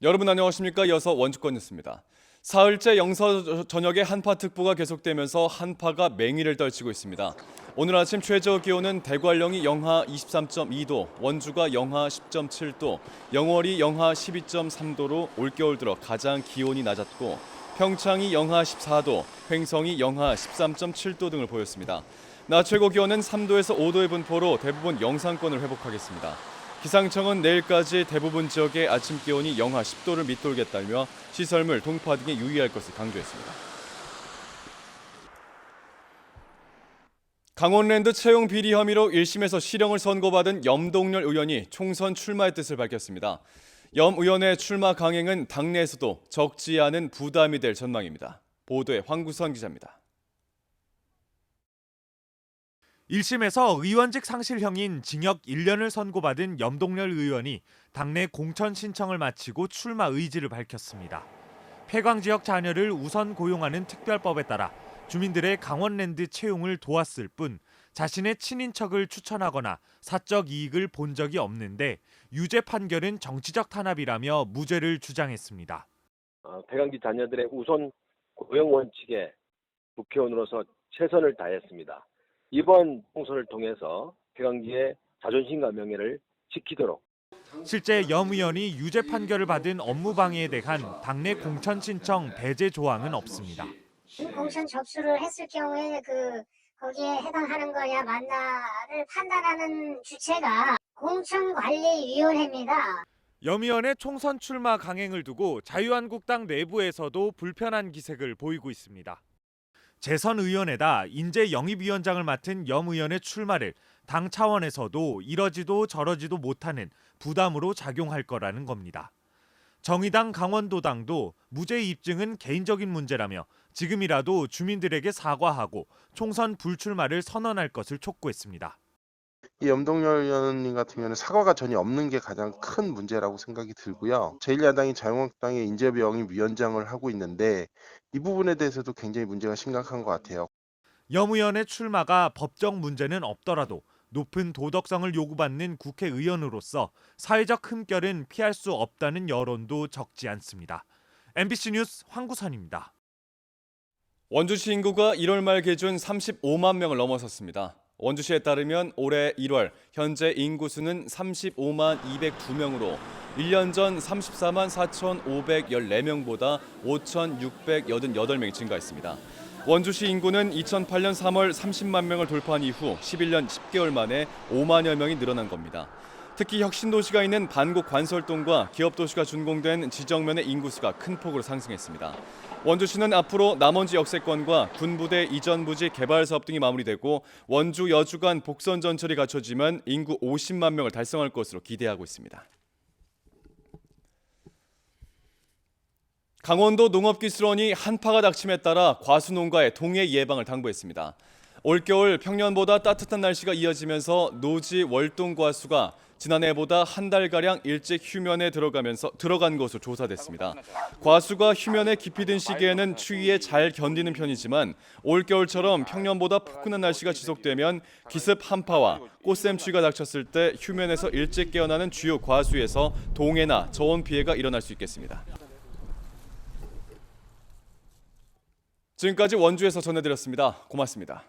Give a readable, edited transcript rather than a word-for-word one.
여러분 안녕하십니까? 이어서 원주권 뉴스입니다. 사흘째 영서 전역에 한파특보가 계속되면서 한파가 맹위를 떨치고 있습니다. 오늘 아침 최저 기온은 대관령이 영하 23.2도, 원주가 영하 10.7도, 영월이 영하 12.3도로 올겨울 들어 가장 기온이 낮았고 평창이 영하 14도, 횡성이 영하 13.7도 등을 보였습니다. 낮 최고 기온은 3도에서 5도의 분포로 대부분 영상권을 회복하겠습니다. 기상청은 내일까지 대부분 지역의 아침 기온이 영하 10도를 밑돌겠다며 시설물, 동파 등에 유의할 것을 강조했습니다. 강원랜드 채용 비리 혐의로 1심에서 실형을 선고받은 염동열 의원이 총선 출마의 뜻을 밝혔습니다. 염 의원의 출마 강행은 당내에서도 적지 않은 부담이 될 전망입니다. 보도에 황구선 기자입니다. 1심에서 의원직 상실형인 징역 1년을 선고받은 염동열 의원이 당내 공천 신청을 마치고 출마 의지를 밝혔습니다. 폐광 지역 자녀를 우선 고용하는 특별법에 따라 주민들의 강원랜드 채용을 도왔을 뿐 자신의 친인척을 추천하거나 사적 이익을 본 적이 없는데 유죄 판결은 정치적 탄압이라며 무죄를 주장했습니다. 폐광지 자녀들의 우선 고용 원칙에 국회의원으로서 최선을 다했습니다. 이번 총선을 통해서 폐광지의 자존심과 명예를 지키도록. 실제 염 의원이 유죄 판결을 받은 업무방해에 대한 당내 공천 신청 배제 조항은 없습니다. 공천 접수를 했을 경우에 거기에 해당하는 거냐 맞나를 판단하는 주체가 공천관리위원회입니다. 염 의원의 총선 출마 강행을 두고 자유한국당 내부에서도 불편한 기색을 보이고 있습니다. 재선 의원에다 인재 영입위원장을 맡은 염 의원의 출마를 당 차원에서도 이러지도 저러지도 못하는 부담으로 작용할 거라는 겁니다. 정의당 강원도당도 무죄 입증은 개인적인 문제라며 지금이라도 주민들에게 사과하고 총선 불출마를 선언할 것을 촉구했습니다. 이 염동열 의원님 같은 경우는 사과가 전혀 없는 게 가장 큰 문제라고 생각이 들고요. 제1야당인 자유한국당의 인재영입위원장을 하고 있는데 이 부분에 대해서도 굉장히 문제가 심각한 것 같아요. 염 의원의 출마가 법적 문제는 없더라도 높은 도덕성을 요구받는 국회의원으로서 사회적 흠결은 피할 수 없다는 여론도 적지 않습니다. MBC 뉴스 황구선입니다. 원주시 인구가 1월 말 기준 35만 명을 넘어섰습니다. 원주시에 따르면 올해 1월 현재 인구수는 35만 202명으로 1년 전 34만 4,514명보다 5,688명이 증가했습니다. 원주시 인구는 2008년 3월 30만 명을 돌파한 이후 11년 10개월 만에 5만여 명이 늘어난 겁니다. 특히 혁신도시가 있는 반곡 관설동과 기업도시가 준공된 지정면의 인구수가 큰 폭으로 상승했습니다. 원주시는 앞으로 남원지 역세권과 군부대 이전 부지 개발 사업 등이 마무리되고 원주 여주 간 복선 전철이 갖춰지면 인구 50만 명을 달성할 것으로 기대하고 있습니다. 강원도 농업기술원이 한파가 닥침에 따라 과수농가의 동해 예방을 당부했습니다. 올겨울 평년보다 따뜻한 날씨가 이어지면서 노지 월동 과수가 지난해보다 한 달가량 일찍 휴면에 들어간 것으로 조사됐습니다. 과수가 휴면에 깊이 든 시기에는 추위에 잘 견디는 편이지만 올겨울처럼 평년보다 포근한 날씨가 지속되면 기습 한파와 꽃샘추위가 닥쳤을 때 휴면에서 일찍 깨어나는 주요 과수에서 동해나 저온 피해가 일어날 수 있겠습니다. 지금까지 원주에서 전해드렸습니다. 고맙습니다.